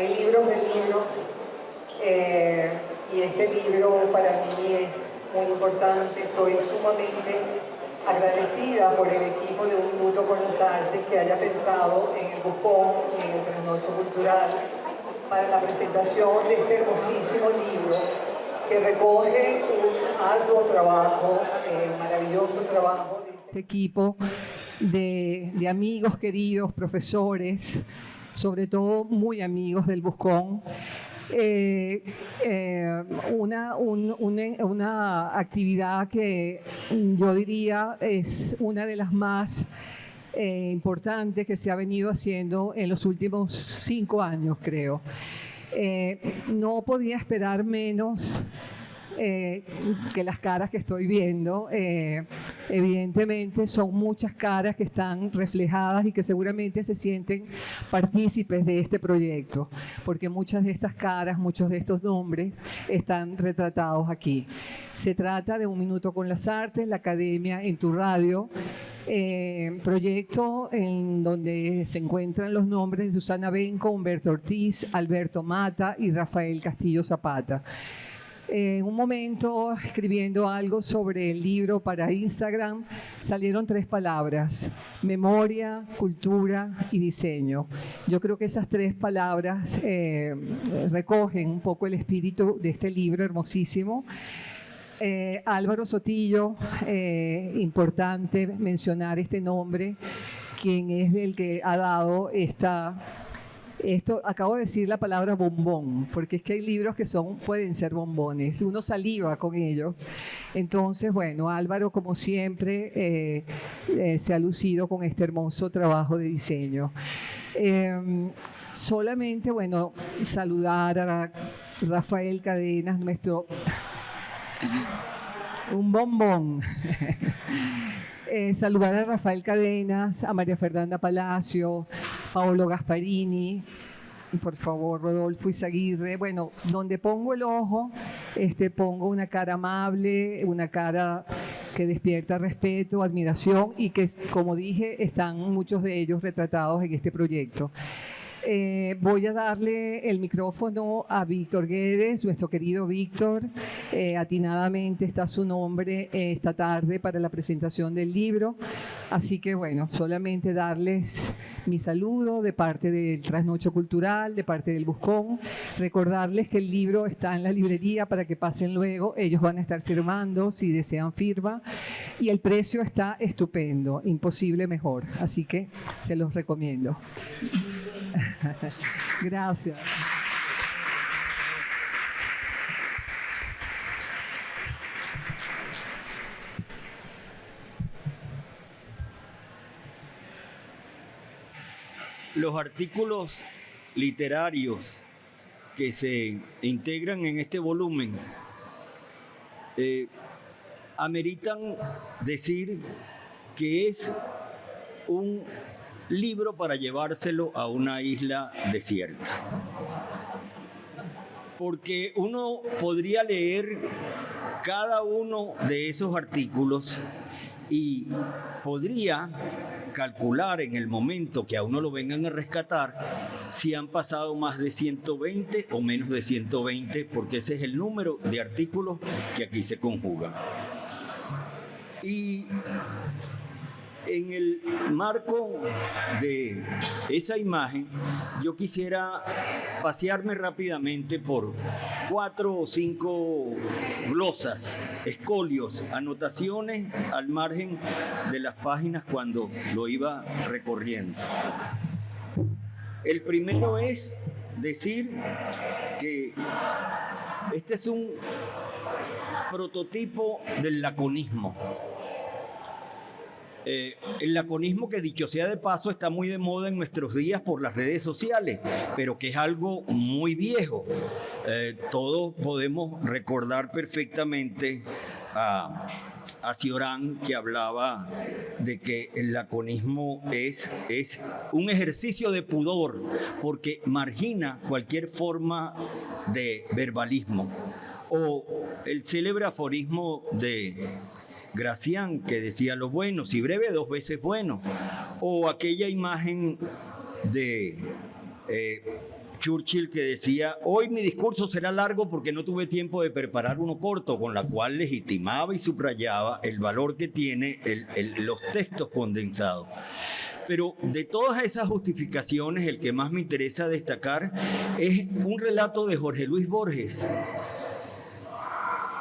Hay libros de libros, y este libro para mí es muy importante. Estoy sumamente agradecida por el equipo de Un Minuto con las Artes que haya pensado en el Buscón y en el Trasnocho Cultural para la presentación de este hermosísimo libro que recoge un arduo trabajo, maravilloso trabajo de este equipo de amigos queridos, profesores, sobre todo muy amigos del Buscón. Una actividad que yo diría es una de las más importantes que se ha venido haciendo en los últimos 5 años, creo. No podía esperar menos que las caras que estoy viendo. Evidentemente son muchas caras que están reflejadas y que seguramente se sienten partícipes de este proyecto, porque muchas de estas caras, muchos de estos nombres están retratados aquí. Se trata de Un Minuto con las Artes, la Academia en tu Radio, proyecto en donde se encuentran los nombres de Susana Benco, Humberto Ortiz, Alberto Mata y Rafael Castillo Zapata. En un momento, escribiendo algo sobre el libro para Instagram, salieron 3 palabras: memoria, cultura y diseño. Yo creo que esas 3 palabras recogen un poco el espíritu de este libro hermosísimo. Álvaro Sotillo, importante mencionar este nombre, quien es el que ha dado esto, acabo de decir la palabra bombón, porque es que hay libros que pueden ser bombones, uno saliva con ellos. Entonces, bueno, Álvaro, como siempre, se ha lucido con este hermoso trabajo de diseño. Solamente, bueno, saludar a Rafael Cadenas, nuestro... un bombón. Saludar a Rafael Cadenas, a María Fernanda Palacio, Paolo Gasparini, por favor, Rodolfo Izaguirre. Bueno, donde pongo el ojo, pongo una cara amable, una cara que despierta respeto, admiración y que, como dije, están muchos de ellos retratados en este proyecto. Voy a darle el micrófono a Víctor Guedes, nuestro querido Víctor. Atinadamente está su nombre esta tarde para la presentación del libro. Así que bueno, solamente darles mi saludo de parte del Trasnocho Cultural, de parte del Buscón. Recordarles que el libro está en la librería para que pasen luego. Ellos van a estar firmando si desean firma. Y el precio está estupendo, imposible mejor. Así que se los recomiendo. Gracias. Los artículos literarios que se integran en este volumen ameritan decir que es un libro para llevárselo a una isla desierta. Porque uno podría leer cada uno de esos artículos y podría calcular en el momento que a uno lo vengan a rescatar si han pasado más de 120 o menos de 120, porque ese es el número de artículos que aquí se conjugan. Y en el marco de esa imagen, yo quisiera pasearme rápidamente por 4 o 5 glosas, escolios, anotaciones al margen de las páginas cuando lo iba recorriendo. El primero es decir que este es un prototipo del laconismo. El laconismo, que dicho sea de paso está muy de moda en nuestros días por las redes sociales, pero que es algo muy viejo. Todos podemos recordar perfectamente a Cioran, que hablaba de que el laconismo es un ejercicio de pudor porque margina cualquier forma de verbalismo. O el célebre aforismo de Gracián, que decía: lo bueno, si breve, 2 veces bueno. O aquella imagen de Churchill que decía: hoy mi discurso será largo porque no tuve tiempo de preparar uno corto, con la cual legitimaba y subrayaba el valor que tiene los textos condensados. Pero de todas esas justificaciones, el que más me interesa destacar es un relato de Jorge Luis Borges.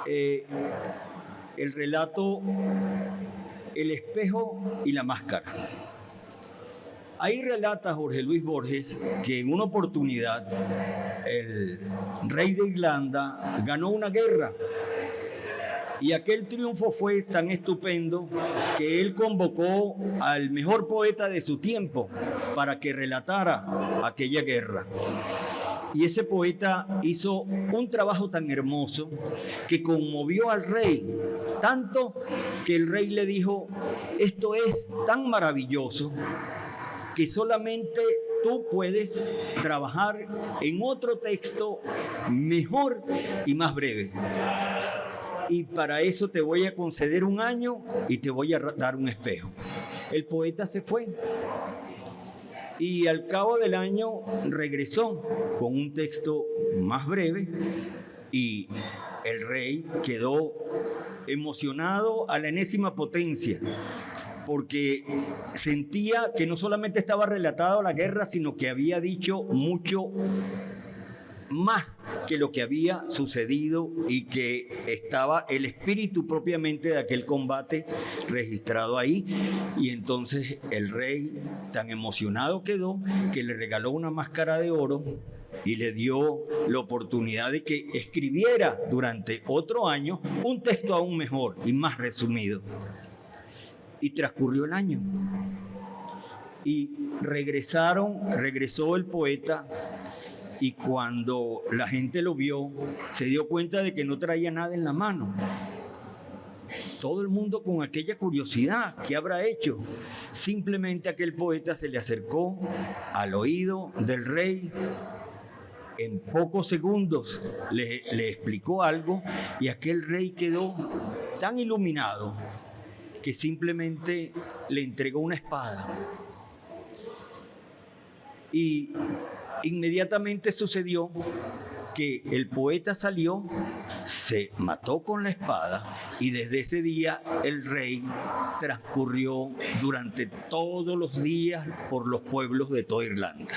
El relato El espejo y la máscara. Ahí relata Jorge Luis Borges que en una oportunidad el rey de Irlanda ganó una guerra y aquel triunfo fue tan estupendo que él convocó al mejor poeta de su tiempo para que relatara aquella guerra. Y ese poeta hizo un trabajo tan hermoso que conmovió al rey, tanto que el rey le dijo: esto es tan maravilloso que solamente tú puedes trabajar en otro texto mejor y más breve. Y para eso te voy a conceder 1 año y te voy a dar un espejo. El poeta se fue. Y al cabo del año regresó con un texto más breve y el rey quedó emocionado a la enésima potencia, porque sentía que no solamente estaba relatado la guerra, sino que había dicho mucho más que lo que había sucedido y que estaba el espíritu propiamente de aquel combate registrado ahí. Y entonces el rey tan emocionado quedó que le regaló una máscara de oro y le dio la oportunidad de que escribiera durante otro año un texto aún mejor y más resumido. Y transcurrió el año y regresó el poeta. Y cuando la gente lo vio, se dio cuenta de que no traía nada en la mano. Todo el mundo con aquella curiosidad, ¿qué habrá hecho? Simplemente aquel poeta se le acercó al oído del rey. En pocos segundos le explicó algo y aquel rey quedó tan iluminado que simplemente le entregó una espada. Y inmediatamente sucedió que el poeta salió, se mató con la espada y desde ese día el rey transcurrió durante todos los días por los pueblos de toda Irlanda.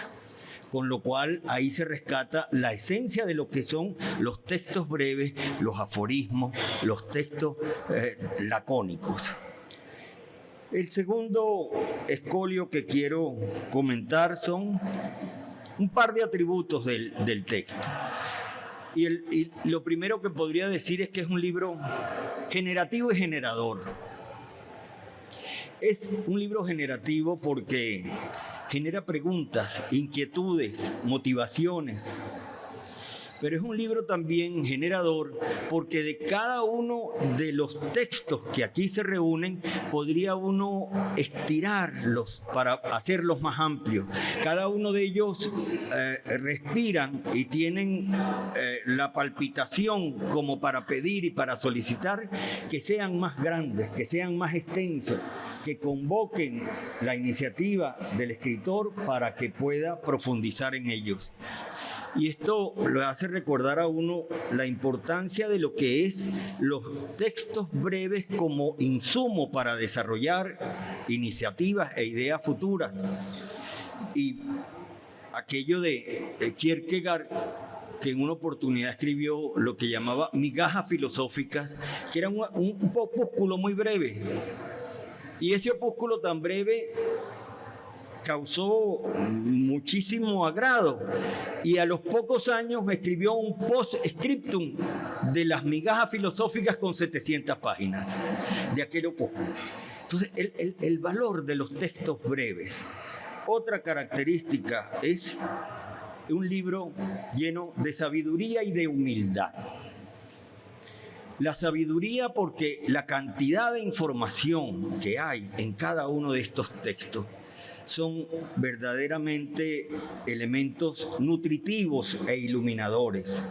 Con lo cual ahí se rescata la esencia de lo que son los textos breves, los aforismos, los textos lacónicos. El segundo escolio que quiero comentar son un par de atributos del texto. Y lo primero que podría decir es que es un libro generativo y generador. Es un libro generativo porque genera preguntas, inquietudes, motivaciones. Pero es un libro también generador porque de cada uno de los textos que aquí se reúnen podría uno estirarlos para hacerlos más amplios. Cada uno de ellos respiran y tienen la palpitación como para pedir y para solicitar que sean más grandes, que sean más extensos, que convoquen la iniciativa del escritor para que pueda profundizar en ellos. Y esto lo hace recordar a uno la importancia de lo que es los textos breves como insumo para desarrollar iniciativas e ideas futuras. Y aquello de Kierkegaard, que en una oportunidad escribió lo que llamaba migajas filosóficas, que era un opúsculo muy breve. Y ese opúsculo tan breve causó muchísimo agrado y a los pocos años escribió un post-scriptum de las migajas filosóficas con 700 páginas de aquel opúsculo. Entonces, el valor de los textos breves. Otra característica es un libro lleno de sabiduría y de humildad. La sabiduría porque la cantidad de información que hay en cada uno de estos textos son verdaderamente elementos nutritivos e iluminadores.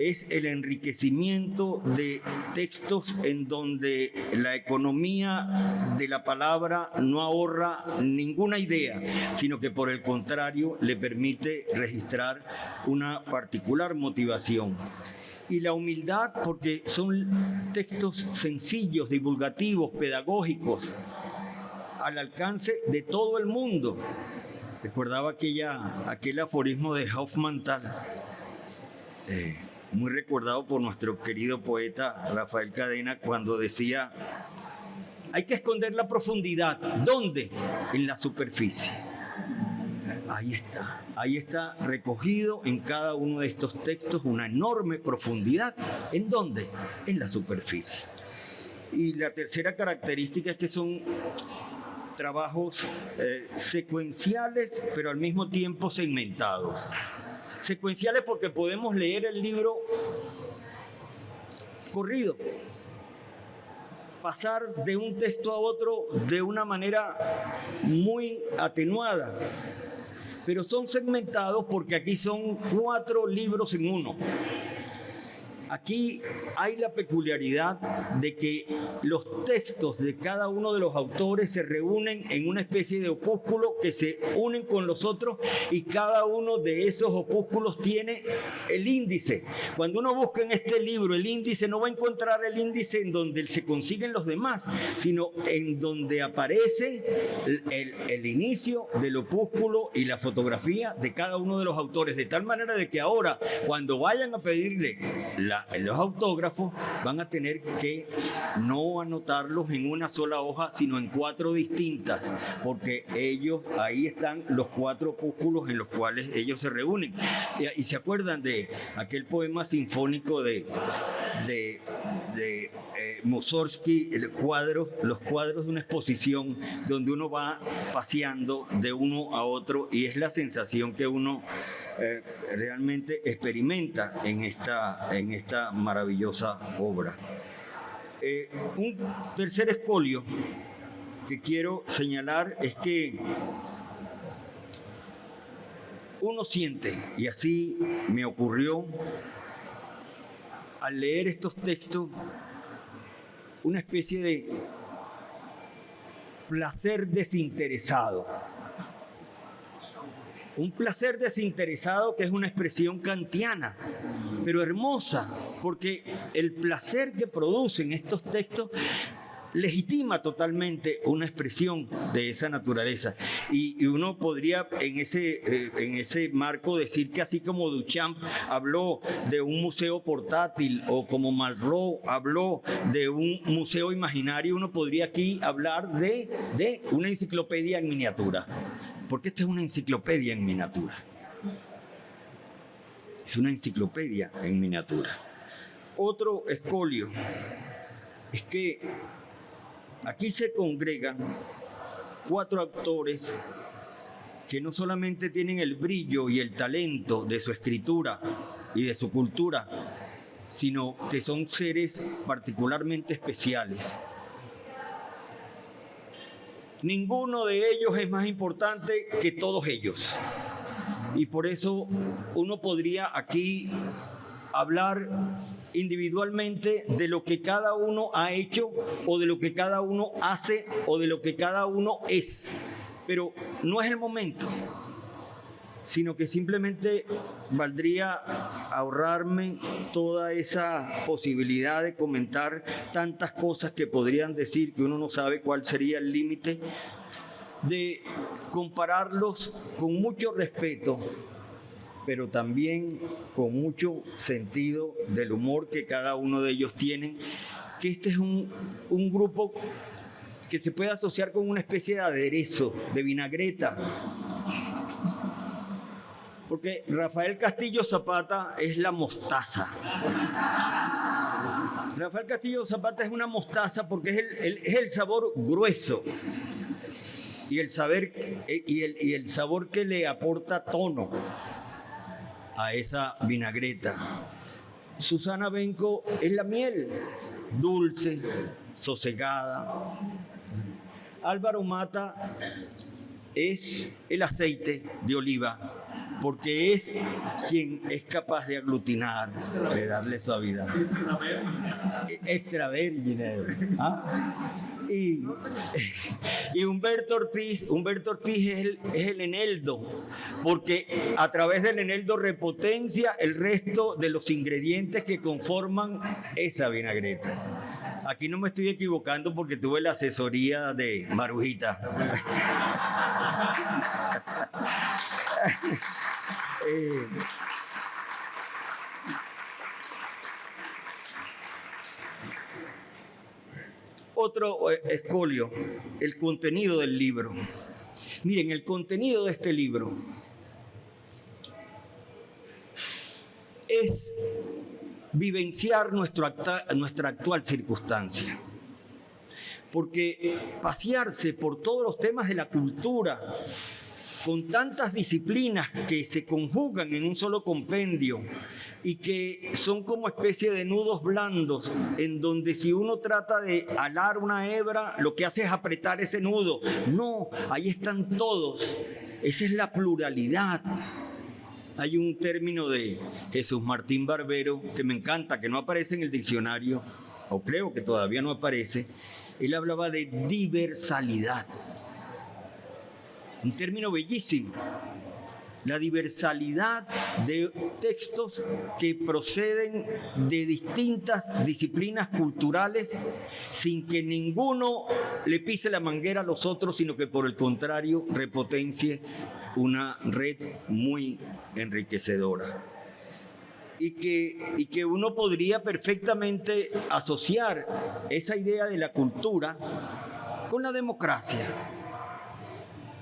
es el enriquecimiento de textos en donde la economía de la palabra no ahorra ninguna idea, sino que por el contrario le permite registrar una particular motivación. Y la humildad, porque son textos sencillos, divulgativos, pedagógicos, al alcance de todo el mundo. Recordaba aquel aforismo de Hofmannsthal, muy recordado por nuestro querido poeta Rafael Cadena, cuando decía: hay que esconder la profundidad. ¿Dónde? En la superficie. Ahí está recogido en cada uno de estos textos una enorme profundidad. ¿En dónde? En la superficie. Y la tercera característica es que son trabajos secuenciales, pero al mismo tiempo segmentados. Secuenciales porque podemos leer el libro corrido, pasar de un texto a otro de una manera muy atenuada, pero son segmentados porque aquí son 4 libros en uno. Aquí hay la peculiaridad de que los textos de cada uno de los autores se reúnen en una especie de opúsculo que se unen con los otros, y cada uno de esos opúsculos tiene el índice. Cuando uno busca en este libro el índice, no va a encontrar el índice en donde se consiguen los demás, sino en donde aparece el inicio del opúsculo y la fotografía de cada uno de los autores, de tal manera de que ahora, cuando vayan a pedirle los autógrafos, van a tener que no anotarlos en una sola hoja, sino en 4 distintas, porque ahí están los 4 opúsculos en los cuales ellos se reúnen. Y se acuerdan de aquel poema sinfónico de Mussorgsky, los cuadros de una exposición, donde uno va paseando de uno a otro, y es la sensación que uno realmente experimenta en esta maravillosa obra. Un tercer escollo que quiero señalar es que uno siente, y así me ocurrió al leer estos textos, una especie de placer desinteresado. Un placer desinteresado que es una expresión kantiana, pero hermosa, porque el placer que producen estos textos legitima totalmente una expresión de esa naturaleza. Y uno podría en ese marco decir que así como Duchamp habló de un museo portátil, o como Malraux habló de un museo imaginario, uno podría aquí hablar de una enciclopedia en miniatura. Porque esta es una enciclopedia en miniatura. Es una enciclopedia en miniatura. Otro escolio es que aquí se congregan 4 autores que no solamente tienen el brillo y el talento de su escritura y de su cultura, sino que son seres particularmente especiales. Ninguno de ellos es más importante que todos ellos. Y por eso uno podría aquí hablar individualmente de lo que cada uno ha hecho, o de lo que cada uno hace, o de lo que cada uno es. Pero no es el momento, sino que simplemente valdría ahorrarme toda esa posibilidad de comentar tantas cosas que podrían decir que uno no sabe cuál sería el límite, de compararlos con mucho respeto, pero también con mucho sentido del humor que cada uno de ellos tiene, que este es un grupo que se puede asociar con una especie de aderezo, de vinagreta. Porque Rafael Castillo Zapata es la mostaza. Rafael Castillo Zapata es una mostaza porque es el sabor grueso y el sabor que le aporta tono a esa vinagreta. Susana Benco es la miel, dulce, sosegada. Álvaro Mata es el aceite de oliva, porque es quien es capaz de aglutinar, de darle suavidad. Extravergine. ¿Ah? Y Humberto Ortiz es el eneldo, porque a través del eneldo repotencia el resto de los ingredientes que conforman esa vinagreta. Aquí no me estoy equivocando porque tuve la asesoría de Marujita. Otro escolio, el contenido del libro. Miren, el contenido de este libro es vivenciar nuestra actual circunstancia. Porque pasearse por todos los temas de la cultura, con tantas disciplinas que se conjugan en un solo compendio y que son como especie de nudos blandos, en donde si uno trata de alar una hebra, lo que hace es apretar ese nudo. No, ahí están todos. Esa es la pluralidad. Hay un término de Jesús Martín Barbero que me encanta, que no aparece en el diccionario, o creo que todavía no aparece. Él hablaba de diversalidad. Un término bellísimo. La diversalidad de textos que proceden de distintas disciplinas culturales sin que ninguno le pise la manguera a los otros, sino que por el contrario repotencie una red muy enriquecedora. Y que uno podría perfectamente asociar esa idea de la cultura con la democracia.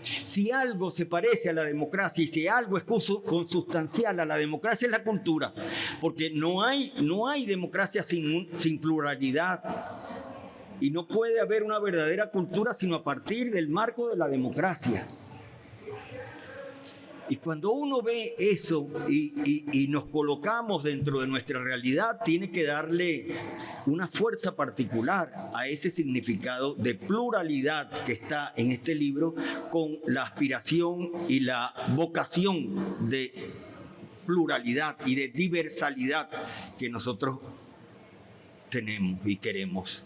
Si algo se parece a la democracia y si algo es consustancial a la democracia es la cultura, porque no hay democracia sin pluralidad y no puede haber una verdadera cultura sino a partir del marco de la democracia. Y cuando uno ve eso y nos colocamos dentro de nuestra realidad, tiene que darle una fuerza particular a ese significado de pluralidad que está en este libro, con la aspiración y la vocación de pluralidad y de diversalidad que nosotros tenemos y queremos.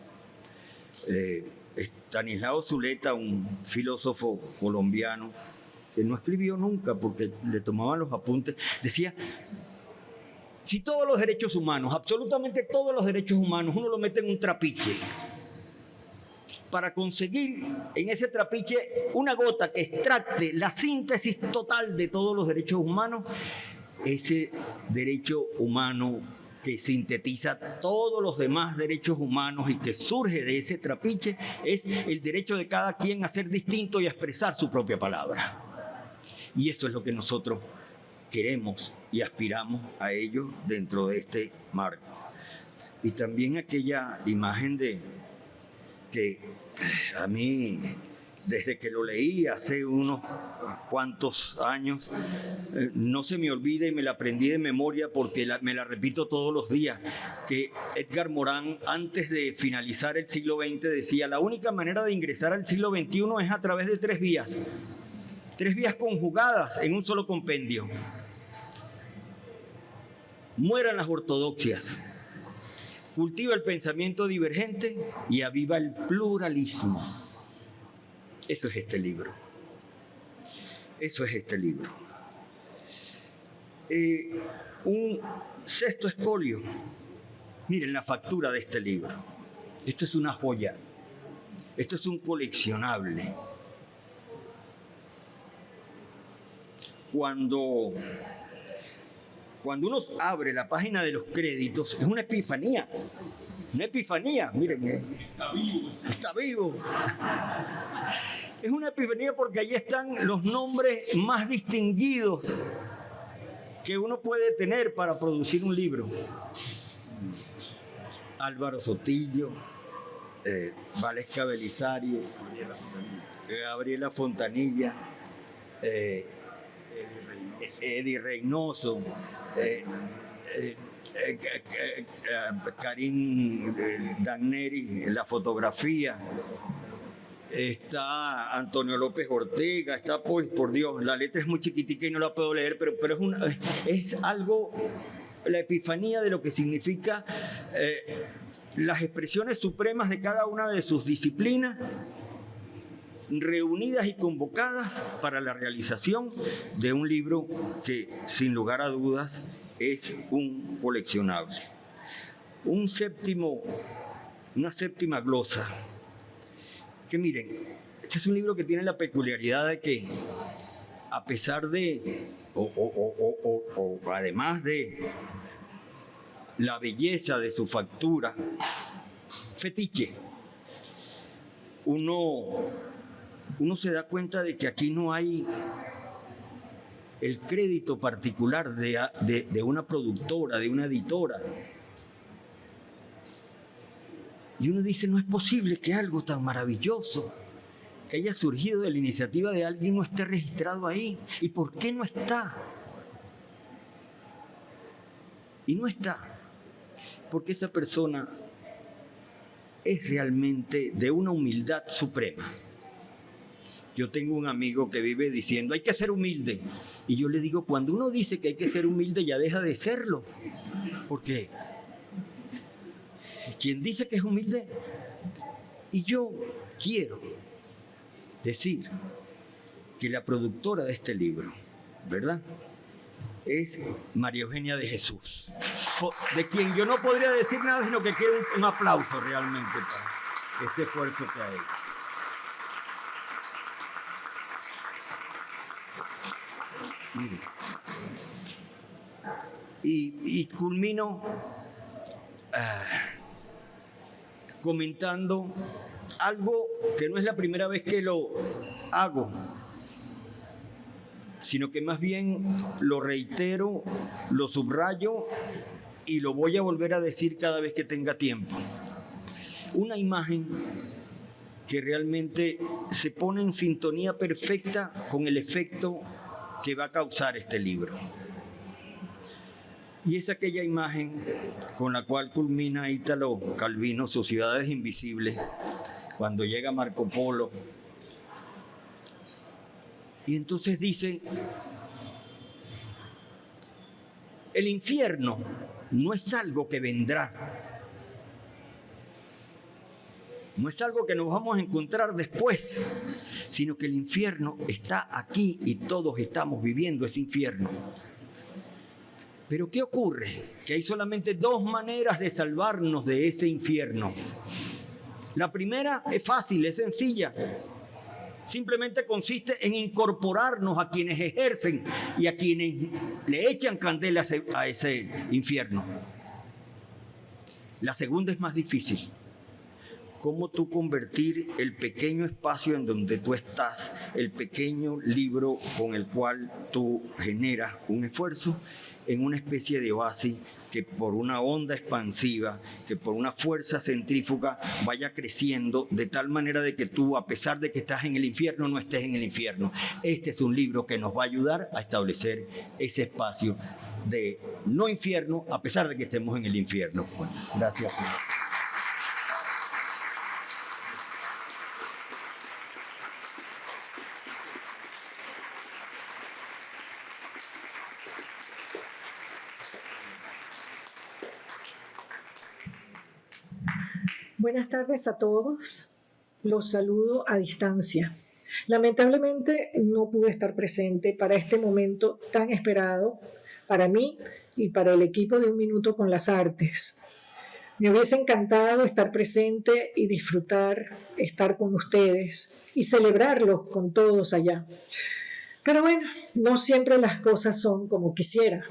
Estanislao Zuleta, un filósofo colombiano, que no escribió nunca porque le tomaban los apuntes, decía, si todos los derechos humanos, absolutamente todos los derechos humanos, uno lo mete en un trapiche, para conseguir en ese trapiche una gota que extracte la síntesis total de todos los derechos humanos, ese derecho humano que sintetiza todos los demás derechos humanos y que surge de ese trapiche, es el derecho de cada quien a ser distinto y a expresar su propia palabra. Y eso es lo que nosotros queremos y aspiramos a ello dentro de este marco. Y también aquella imagen de que a mí, desde que lo leí hace unos cuantos años, no se me olvida y me la aprendí de memoria porque me la repito todos los días, que Edgar Morán, antes de finalizar el siglo XX, decía, la única manera de ingresar al siglo XXI es a través de tres vías conjugadas en un solo compendio. Mueran las ortodoxias, cultiva el pensamiento divergente y aviva el pluralismo. Eso es este libro. Eso es este libro. Un sexto escolio. Miren la factura de este libro. Esto es una joya. Esto es un coleccionable. Cuando uno abre la página de los créditos, es una epifanía. Una epifanía, miren. Está vivo. Es una epifanía porque ahí están los nombres más distinguidos que uno puede tener para producir un libro. Álvaro Sotillo, Valesca Belisario, Gabriela Fontanilla, Eddie Reynoso, Karim Dagneri, la fotografía, está Antonio López Ortega, está, pues, por Dios, la letra es muy chiquitica y no la puedo leer, pero es algo, la epifanía de lo que significa las expresiones supremas de cada una de sus disciplinas, reunidas y convocadas para la realización de un libro que, sin lugar a dudas, es un coleccionable. Una séptima glosa, que miren, este es un libro que tiene la peculiaridad de que, a pesar de, o además de la belleza de su factura, fetiche, uno se da cuenta de que aquí no hay el crédito particular de una productora, de una editora. Y uno dice, no es posible que algo tan maravilloso, que haya surgido de la iniciativa de alguien, no esté registrado ahí. ¿Y por qué no está? Y no está, porque esa persona es realmente de una humildad suprema. Yo tengo un amigo que vive diciendo, hay que ser humilde. Y yo le digo, cuando uno dice que hay que ser humilde, ya deja de serlo. Porque quien dice que es humilde, y yo quiero decir que la productora de este libro, ¿verdad?, es María Eugenia de Jesús, de quien yo no podría decir nada, sino que quiero un aplauso realmente para este esfuerzo que ha hecho. Miren. Y culmino comentando algo que no es la primera vez que lo hago, sino que más bien lo reitero, lo subrayo y lo voy a volver a decir cada vez que tenga tiempo. Una imagen que realmente se pone en sintonía perfecta con el efecto que va a causar este libro. Y es aquella imagen con la cual culmina Ítalo Calvino sus Ciudades Invisibles, cuando llega Marco Polo. Y entonces dice, el infierno no es algo que vendrá, no es algo que nos vamos a encontrar después, sino que el infierno está aquí y todos estamos viviendo ese infierno. Pero ¿qué ocurre? Que hay solamente dos maneras de salvarnos de ese infierno. La primera es fácil, es sencilla. Simplemente consiste en incorporarnos a quienes ejercen y a quienes le echan candela a ese infierno. La segunda es más difícil. ¿Cómo tú convertir el pequeño espacio en donde tú estás, el pequeño libro con el cual tú generas un esfuerzo, en una especie de oasis que por una onda expansiva, que por una fuerza centrífuga vaya creciendo de tal manera de que tú, a pesar de que estás en el infierno, no estés en el infierno? Este es un libro que nos va a ayudar a establecer ese espacio de no infierno, a pesar de que estemos en el infierno. Bueno, gracias. Buenas tardes a todos. Los saludo a distancia. Lamentablemente no pude estar presente para este momento tan esperado para mí y para el equipo de Un Minuto con las Artes. Me hubiese encantado estar presente y disfrutar, estar con ustedes y celebrarlos con todos allá. Pero bueno, no siempre las cosas son como quisiera.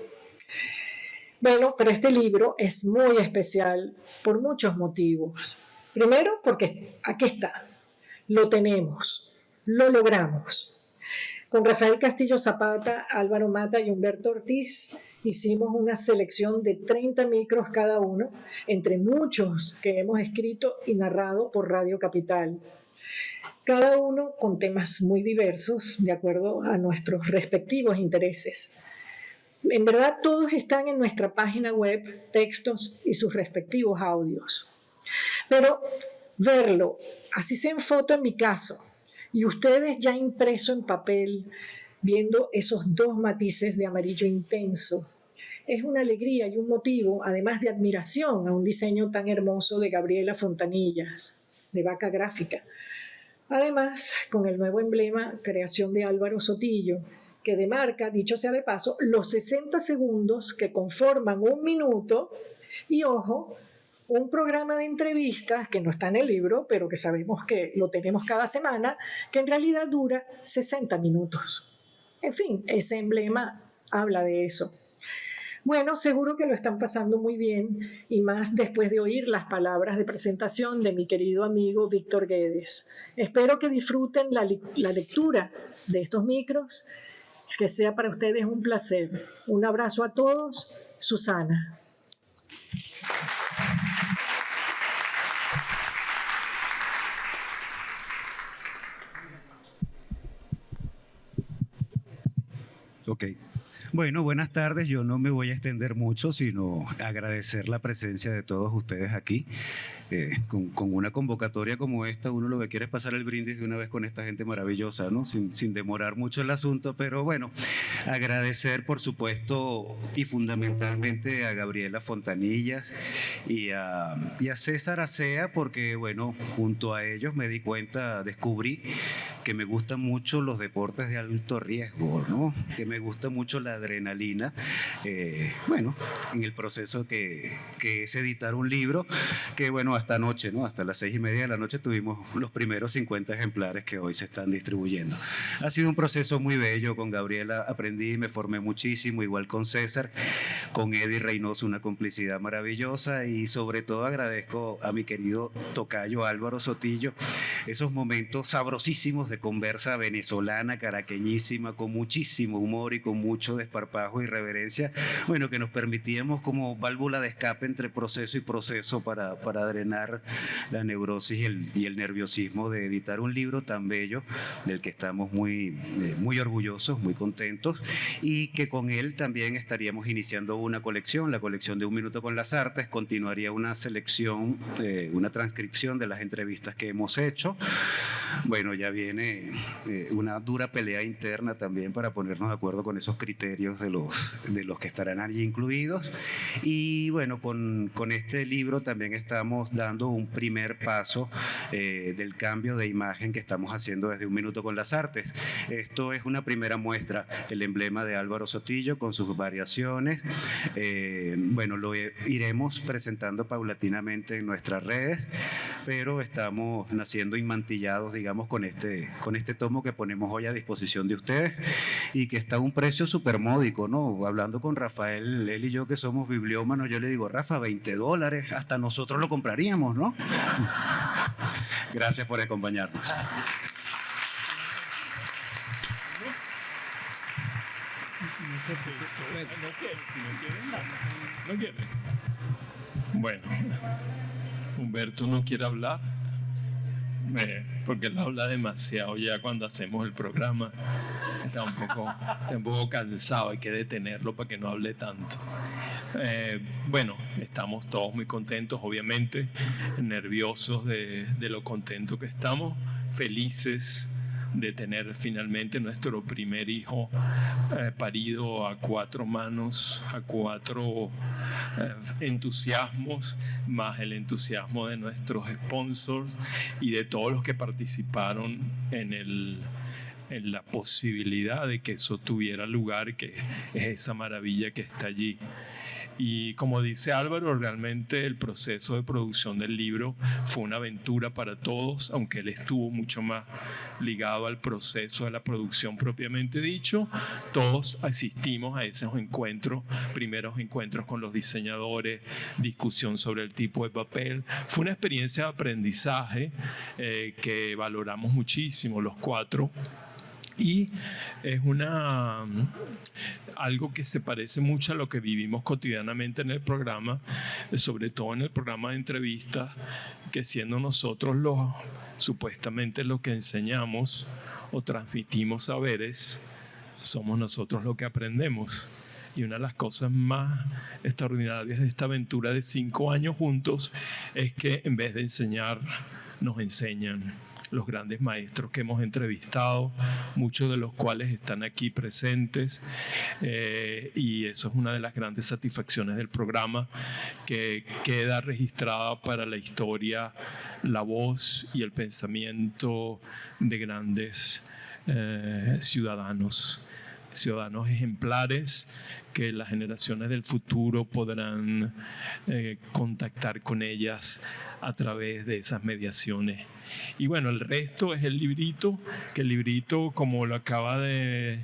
Bueno, pero este libro es muy especial por muchos motivos. Primero, porque aquí está, lo tenemos, lo logramos. Con Rafael Castillo Zapata, Álvaro Mata y Humberto Ortiz hicimos una selección de 30 micros cada uno, entre muchos que hemos escrito y narrado por Radio Capital. Cada uno con temas muy diversos, de acuerdo a nuestros respectivos intereses. En verdad, todos están en nuestra página web, textos y sus respectivos audios. Pero verlo, así sea en foto en mi caso, y ustedes ya impreso en papel, viendo esos dos matices de amarillo intenso, es una alegría y un motivo, además de admiración, a un diseño tan hermoso de Gabriela Fontanillas, de Vaca Gráfica. Además, con el nuevo emblema, creación de Álvaro Sotillo, que demarca, dicho sea de paso, los 60 segundos que conforman un minuto y, ojo, un programa de entrevistas que no está en el libro, pero que sabemos que lo tenemos cada semana, que en realidad dura 60 minutos. En fin, ese emblema habla de eso. Bueno, seguro que lo están pasando muy bien, y más después de oír las palabras de presentación de mi querido amigo Víctor Guedes. Espero que disfruten la lectura de estos micros, que sea para ustedes un placer. Un abrazo a todos, Susana. Ok. Bueno, buenas tardes. Yo no me voy a extender mucho, sino agradecer la presencia de todos ustedes aquí. Con una convocatoria como esta, uno lo que quiere es pasar el brindis de una vez con esta gente maravillosa, ¿no? Sin demorar mucho el asunto, pero bueno, agradecer por supuesto y fundamentalmente a Gabriela Fontanillas y a César Acea, porque bueno, junto a ellos me di cuenta, descubrí que me gustan mucho los deportes de alto riesgo, ¿no? Que me gusta mucho la adrenalina, bueno, en el proceso que es editar un libro, que bueno, hasta anoche, ¿no? Hasta las 6:30 de la noche tuvimos los primeros 50 ejemplares que hoy se están distribuyendo. Ha sido un proceso muy bello. Con Gabriela aprendí y me formé muchísimo, igual con César, con Eddie Reynoso, una complicidad maravillosa, y sobre todo agradezco a mi querido tocayo Álvaro Sotillo esos momentos sabrosísimos de conversa venezolana, caraqueñísima, con muchísimo humor y con mucho desparpajo y reverencia, bueno, que nos permitíamos como válvula de escape entre proceso y proceso para drenar la neurosis y el nerviosismo de editar un libro tan bello, del que estamos muy orgullosos, muy contentos, y que con él también estaríamos iniciando una colección, la colección de Un Minuto con las Artes. Continuaría una selección, una transcripción de las entrevistas que hemos hecho. Bueno, ya viene una dura pelea interna también para ponernos de acuerdo con esos criterios de los que estarán allí incluidos. Y bueno, con este libro también estamos dando un primer paso del cambio de imagen que estamos haciendo desde Un Minuto con las Artes. Esto es una primera muestra, el emblema de Álvaro Sotillo con sus variaciones. Bueno, lo iremos presentando paulatinamente en nuestras redes, pero estamos naciendo imantillados, digamos, con este tomo que ponemos hoy a disposición de ustedes, y que está a un precio súper módico, ¿no? Hablando con Rafael, él y yo que somos bibliómanos, yo le digo, Rafa, $20, hasta nosotros lo compraríamos, ¿no? Gracias por acompañarnos. No quiere. Bueno, Humberto no quiere hablar porque él habla demasiado ya cuando hacemos el programa. Está un poco cansado, hay que detenerlo para que no hable tanto. Bueno, estamos todos muy contentos, obviamente, nerviosos de lo contentos que estamos, felices de tener finalmente nuestro primer hijo parido a 4 manos, a 4 entusiasmos, más el entusiasmo de nuestros sponsors y de todos los que participaron en la posibilidad de que eso tuviera lugar, que es esa maravilla que está allí. Y como dice Álvaro, realmente el proceso de producción del libro fue una aventura para todos, aunque él estuvo mucho más ligado al proceso de la producción propiamente dicho. Todos asistimos a esos encuentros, primeros encuentros con los diseñadores, discusión sobre el tipo de papel. Fue una experiencia de aprendizaje que valoramos muchísimo los 4. Y es algo que se parece mucho a lo que vivimos cotidianamente en el programa, sobre todo en el programa de entrevistas, que siendo nosotros supuestamente los que enseñamos o transmitimos saberes, somos nosotros los que aprendemos. Y una de las cosas más extraordinarias de esta aventura de 5 años juntos es que en vez de enseñar, nos enseñan los grandes maestros que hemos entrevistado, muchos de los cuales están aquí presentes, y eso es una de las grandes satisfacciones del programa, que queda registrada para la historia la voz y el pensamiento de grandes ciudadanos ejemplares que las generaciones del futuro podrán contactar con ellas a través de esas mediaciones. Y bueno, el resto es el librito, que el librito, como lo acaba de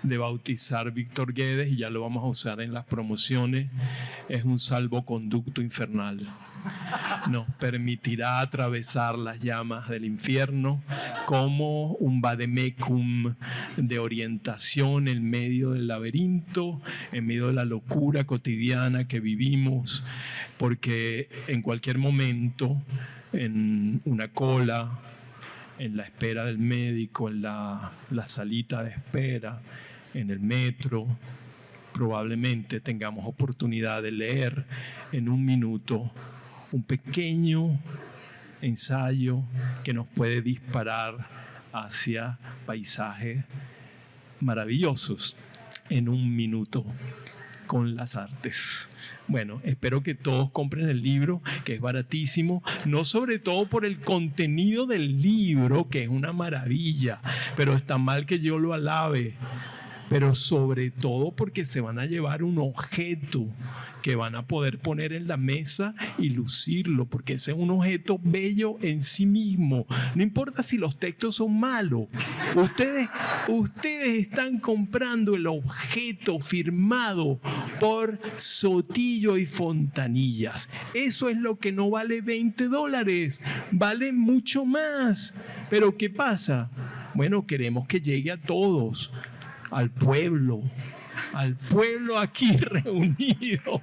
bautizar Víctor Guedes, y ya lo vamos a usar en las promociones, es un salvoconducto infernal. Nos permitirá atravesar las llamas del infierno como un vademecum de orientación en medio del laberinto, en medio de la locura cotidiana que vivimos, porque en cualquier momento, en una cola, en la espera del médico, en la salita de espera, en el metro, probablemente tengamos oportunidad de leer en un minuto un pequeño ensayo que nos puede disparar hacia paisajes maravillosos en un minuto con las artes. Bueno, espero que todos compren el libro, que es baratísimo, no sobre todo por el contenido del libro, que es una maravilla, pero está mal que yo lo alabe, pero sobre todo porque se van a llevar un objeto que van a poder poner en la mesa y lucirlo, porque ese es un objeto bello en sí mismo. No importa si los textos son malos. Ustedes están comprando el objeto firmado por Sotillo y Fontanillas. Eso es lo que no vale $20, vale mucho más. Pero ¿qué pasa? Bueno, queremos que llegue a todos, al pueblo aquí reunido,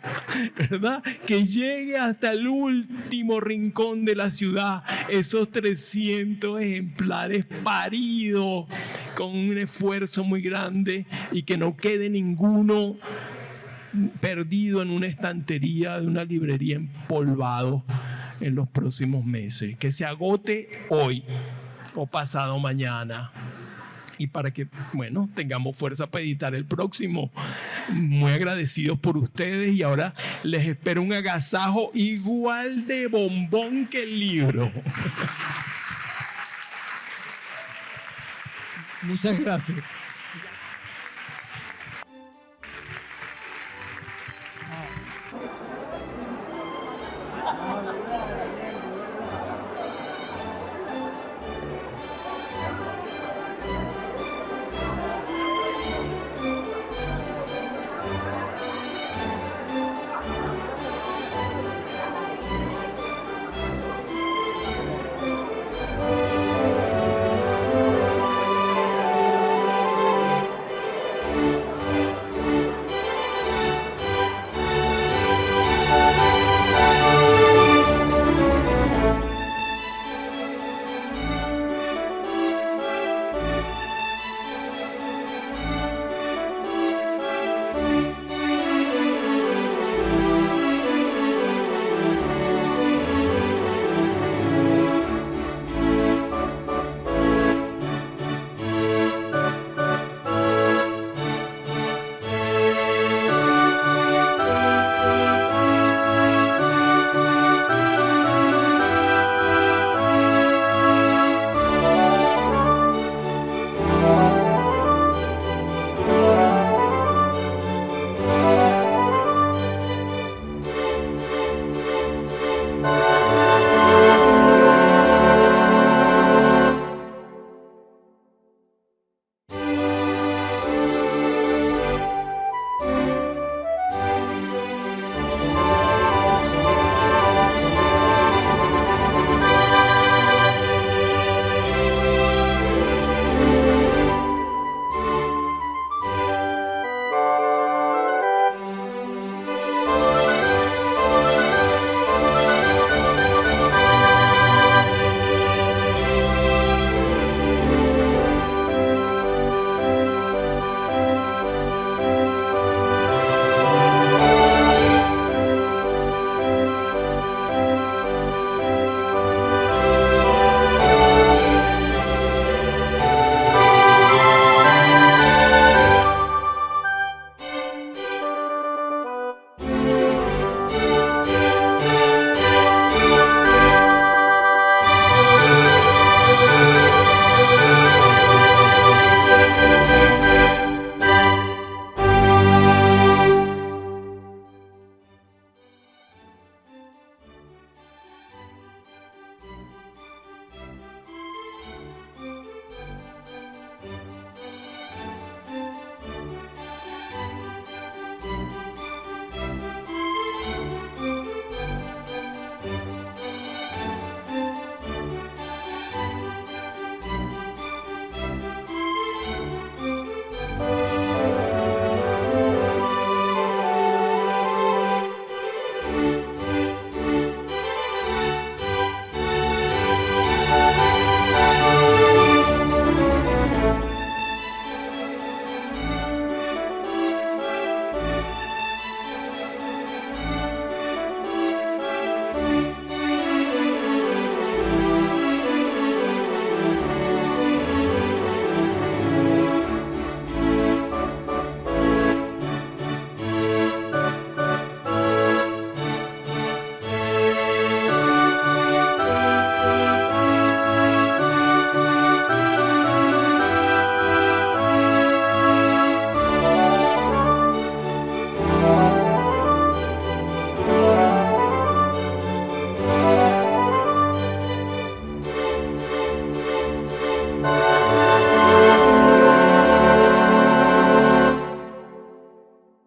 ¿verdad? Que llegue hasta el último rincón de la ciudad, esos 300 ejemplares paridos con un esfuerzo muy grande, y que no quede ninguno perdido en una estantería de una librería empolvado en los próximos meses, que se agote hoy o pasado mañana. Y para que, bueno, tengamos fuerza para editar el próximo. Muy agradecidos por ustedes, y ahora les espero un agasajo igual de bombón que el libro. Muchas gracias.